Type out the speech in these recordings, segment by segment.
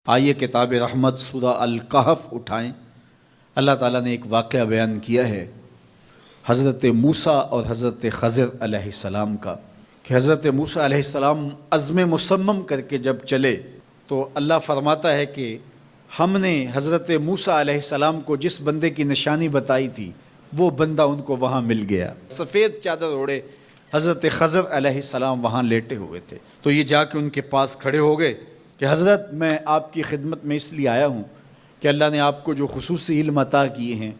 آئیے کتاب رحمت سورہ الکہف اٹھائیں۔ اللہ تعالیٰ نے ایک واقعہ بیان کیا ہے حضرت موسیٰ اور حضرت خضر علیہ السلام کا، کہ حضرت موسیٰ علیہ السلام عزم مصمم کر کے جب چلے تو اللہ فرماتا ہے کہ ہم نے حضرت موسیٰ علیہ السلام کو جس بندے کی نشانی بتائی تھی وہ بندہ ان کو وہاں مل گیا۔ سفید چادر اوڑھے حضرت خضر علیہ السلام وہاں لیٹے ہوئے تھے، تو یہ جا کے ان کے پاس کھڑے ہو گئے کہ حضرت میں آپ کی خدمت میں اس لیے آیا ہوں کہ اللہ نے آپ کو جو خصوصی علم عطا کیے ہیں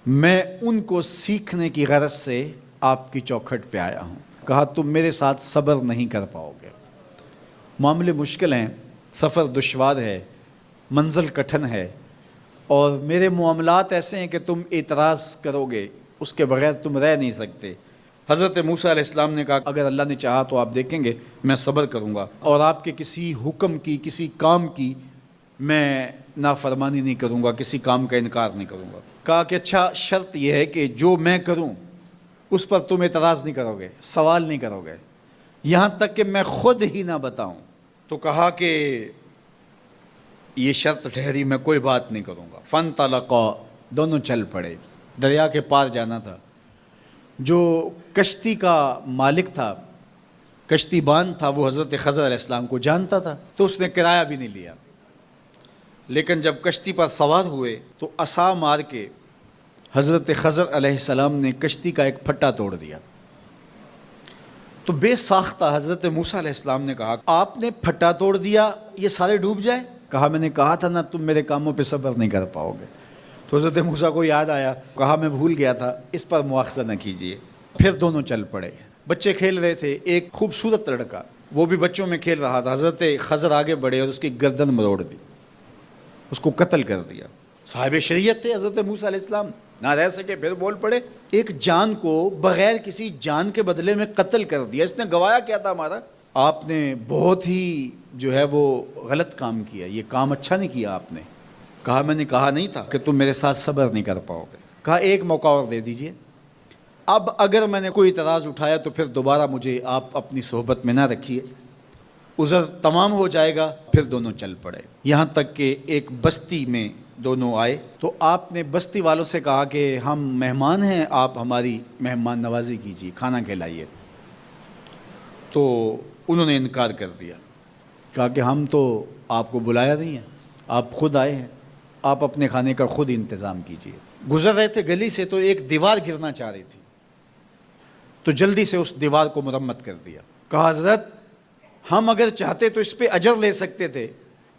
میں ان کو سیکھنے کی غرض سے آپ کی چوکھٹ پہ آیا ہوں۔ کہا تم میرے ساتھ صبر نہیں کر پاؤ گے، معاملے مشکل ہیں، سفر دشوار ہے، منزل کٹھن ہے، اور میرے معاملات ایسے ہیں کہ تم اعتراض کرو گے اس کے بغیر تم رہ نہیں سکتے۔ حضرت موسیٰ علیہ السلام نے کہا اگر اللہ نے چاہا تو آپ دیکھیں گے میں صبر کروں گا اور آپ کے کسی حکم کی کسی کام کی میں نافرمانی نہیں کروں گا، کسی کام کا انکار نہیں کروں گا۔ کہا کہ اچھا شرط یہ ہے کہ جو میں کروں اس پر تم اعتراض نہیں کرو گے، سوال نہیں کرو گے، یہاں تک کہ میں خود ہی نہ بتاؤں۔ تو کہا کہ یہ شرط ٹھہری، میں کوئی بات نہیں کروں گا۔ فانطلقا، دونوں چل پڑے، دریا کے پار جانا تھا۔ جو کشتی کا مالک تھا، کشتی بان تھا، وہ حضرت خضر علیہ السلام کو جانتا تھا تو اس نے کرایہ بھی نہیں لیا، لیکن جب کشتی پر سوار ہوئے تو عصا مار کے حضرت خضر علیہ السلام نے کشتی کا ایک پھٹا توڑ دیا۔ تو بے ساختہ حضرت موسیٰ علیہ السلام نے کہا آپ نے پھٹا توڑ دیا، یہ سارے ڈوب جائے؟ کہا میں نے کہا تھا نا تم میرے کاموں پہ صبر نہیں کر پاؤ گے۔ تو حضرت موسیٰ کو یاد آیا، کہا میں بھول گیا تھا، اس پر مواخذہ نہ کیجیے۔ پھر دونوں چل پڑے، بچے کھیل رہے تھے، ایک خوبصورت لڑکا وہ بھی بچوں میں کھیل رہا تھا۔ حضرت خضر آگے بڑھے اور اس کی گردن مروڑ دی، اس کو قتل کر دیا۔ صاحب شریعت تھے حضرت موسیٰ علیہ السلام، نہ رہ سکے، پھر بول پڑے ایک جان کو بغیر کسی جان کے بدلے میں قتل کر دیا، اس نے گوایا کیا تھا ہمارا؟ آپ نے بہت ہی جو ہے وہ غلط کام کیا، یہ کام اچھا نہیں کیا آپ نے۔ کہا میں نے کہا نہیں تھا کہ تم میرے ساتھ صبر نہیں کر پاؤ گے۔ کہا ایک موقع اور دے دیجئے، اب اگر میں نے کوئی اعتراض اٹھایا تو پھر دوبارہ مجھے آپ اپنی صحبت میں نہ رکھیے، عذر تمام ہو جائے گا۔ پھر دونوں چل پڑے، یہاں تک کہ ایک بستی میں دونوں آئے تو آپ نے بستی والوں سے کہا کہ ہم مہمان ہیں، آپ ہماری مہمان نوازی کیجیے، کھانا کھلائیے۔ تو انہوں نے انکار کر دیا، کہا کہ ہم تو آپ کو بلایا نہیں ہے، آپ خود آئے ہیں، آپ اپنے کھانے کا خود انتظام کیجیے۔ گزر رہے تھے گلی سے تو ایک دیوار گرنا چاہ رہی تھی، تو جلدی سے اس دیوار کو مرمت کر دیا۔ کہا حضرت ہم اگر چاہتے تو اس پہ اجر لے سکتے تھے،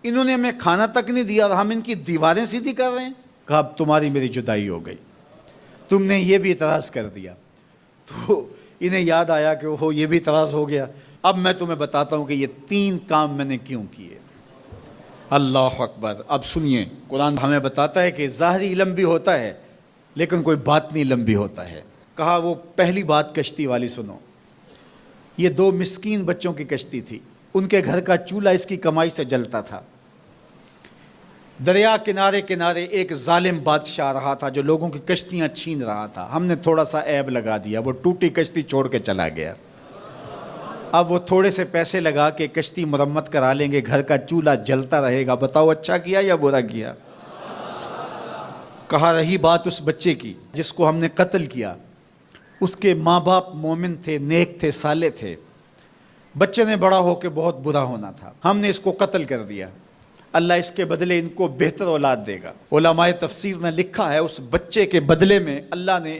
انہوں نے ہمیں کھانا تک نہیں دیا اور ہم ان کی دیواریں سیدھی کر رہے ہیں۔ کہا اب تمہاری میری جدائی ہو گئی، تم نے یہ بھی اعتراض کر دیا۔ تو انہیں یاد آیا کہ وہ یہ بھی اعتراض ہو گیا۔ اب میں تمہیں بتاتا ہوں کہ یہ 3 کام میں نے کیوں کیے۔ اللہ اکبر۔ اب سنیے، قرآن ہمیں بتاتا ہے کہ ظاہری علم بھی ہوتا ہے لیکن کوئی باطنی علم بھی ہوتا ہے۔ کہا وہ پہلی بات کشتی والی سنو، یہ 2 مسکین بچوں کی کشتی تھی، ان کے گھر کا چولہا اس کی کمائی سے جلتا تھا۔ دریا کنارے کنارے ایک ظالم بادشاہ رہا تھا جو لوگوں کی کشتیاں چھین رہا تھا، ہم نے تھوڑا سا عیب لگا دیا، وہ ٹوٹی کشتی چھوڑ کے چلا گیا۔ اب وہ تھوڑے سے پیسے لگا کے کشتی مرمت کرا لیں گے، گھر کا چولہا جلتا رہے گا، بتاؤ اچھا کیا یا برا کیا؟ کہا رہی بات اس بچے کی جس کو ہم نے قتل کیا، اس کے ماں باپ مومن تھے، نیک تھے، صالح تھے، بچے نے بڑا ہو کے بہت برا ہونا تھا، ہم نے اس کو قتل کر دیا، اللہ اس کے بدلے ان کو بہتر اولاد دے گا۔ علماء تفسیر نے لکھا ہے اس بچے کے بدلے میں اللہ نے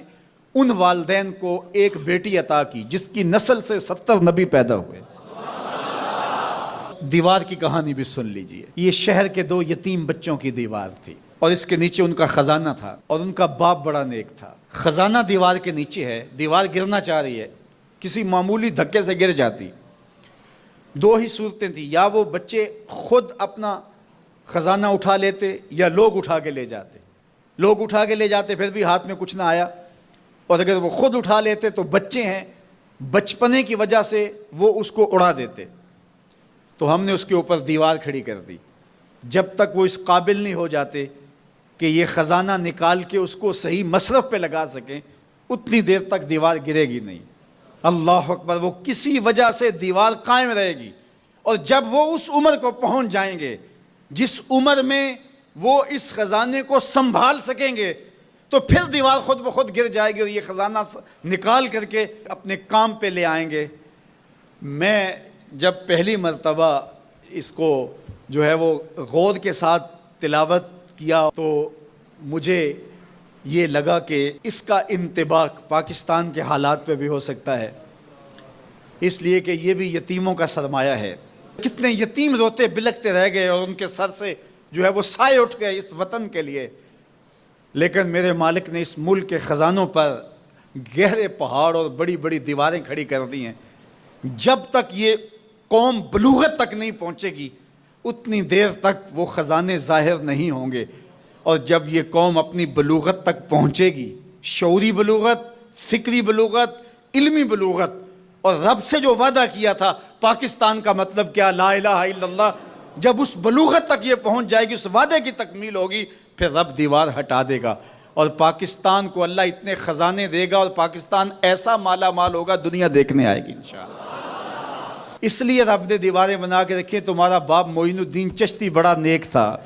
ان والدین کو ایک بیٹی عطا کی جس کی نسل سے 70 نبی پیدا ہوئے۔ دیوار کی کہانی بھی سن لیجئے، یہ شہر کے 2 یتیم بچوں کی دیوار تھی اور اس کے نیچے ان کا خزانہ تھا اور ان کا باپ بڑا نیک تھا۔ خزانہ دیوار کے نیچے ہے، دیوار گرنا چاہ رہی ہے، کسی معمولی دھکے سے گر جاتی۔ 2 ہی صورتیں تھیں، یا وہ بچے خود اپنا خزانہ اٹھا لیتے یا لوگ اٹھا کے لے جاتے۔ لوگ اٹھا کے لے جاتے پھر بھی ہاتھ میں کچھ نہ آیا، اور اگر وہ خود اٹھا لیتے تو بچے ہیں، بچپنے کی وجہ سے وہ اس کو اڑا دیتے۔ تو ہم نے اس کے اوپر دیوار کھڑی کر دی، جب تک وہ اس قابل نہیں ہو جاتے کہ یہ خزانہ نکال کے اس کو صحیح مصرف پہ لگا سکیں، اتنی دیر تک دیوار گرے گی نہیں۔ اللہ اکبر۔ وہ کسی وجہ سے دیوار قائم رہے گی، اور جب وہ اس عمر کو پہنچ جائیں گے جس عمر میں وہ اس خزانے کو سنبھال سکیں گے تو پھر دیوار خود بخود گر جائے گی اور یہ خزانہ نکال کر کے اپنے کام پہ لے آئیں گے۔ میں جب پہلی مرتبہ اس کو جو ہے وہ غور کے ساتھ تلاوت کیا تو مجھے یہ لگا کہ اس کا انطباق پاکستان کے حالات پہ بھی ہو سکتا ہے، اس لیے کہ یہ بھی یتیموں کا سرمایہ ہے۔ کتنے یتیم روتے بلکتے رہ گئے اور ان کے سر سے جو ہے وہ سائے اٹھ گئے اس وطن کے لیے، لیکن میرے مالک نے اس ملک کے خزانوں پر گہرے پہاڑ اور بڑی بڑی دیواریں کھڑی کر دی ہیں۔ جب تک یہ قوم بلوغت تک نہیں پہنچے گی اتنی دیر تک وہ خزانے ظاہر نہیں ہوں گے، اور جب یہ قوم اپنی بلوغت تک پہنچے گی، شعوری بلوغت، فکری بلوغت، علمی بلوغت، اور رب سے جو وعدہ کیا تھا پاکستان کا مطلب کیا، لا الہ الا اللہ، جب اس بلوغت تک یہ پہنچ جائے گی، اس وعدے کی تکمیل ہوگی، پھر رب دیوار ہٹا دے گا اور پاکستان کو اللہ اتنے خزانے دے گا اور پاکستان ایسا مالا مال ہوگا دنیا دیکھنے آئے گی انشاءاللہ۔ اس لیے رب نے دیواریں بنا کے رکھی۔ تمہارا باپ معین الدین چشتی بڑا نیک تھا،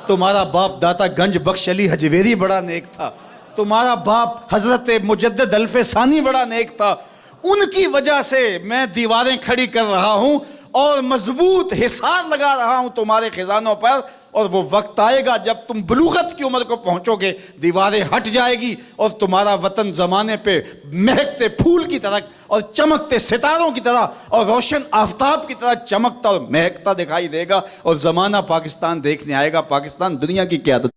تمہارا باپ داتا گنج بخش علی حجویری بڑا نیک تھا، تمہارا باپ حضرت مجدد الف ثانی بڑا نیک تھا، ان کی وجہ سے میں دیواریں کھڑی کر رہا ہوں اور مضبوط حصار لگا رہا ہوں تمہارے خزانوں پر، اور وہ وقت آئے گا جب تم بلوغت کی عمر کو پہنچو گے دیواریں ہٹ جائے گی اور تمہارا وطن زمانے پہ مہکتے پھول کی طرح اور چمکتے ستاروں کی طرح اور روشن آفتاب کی طرح چمکتا اور مہکتا دکھائی دے گا، اور زمانہ پاکستان دیکھنے آئے گا، پاکستان دنیا کی قیادت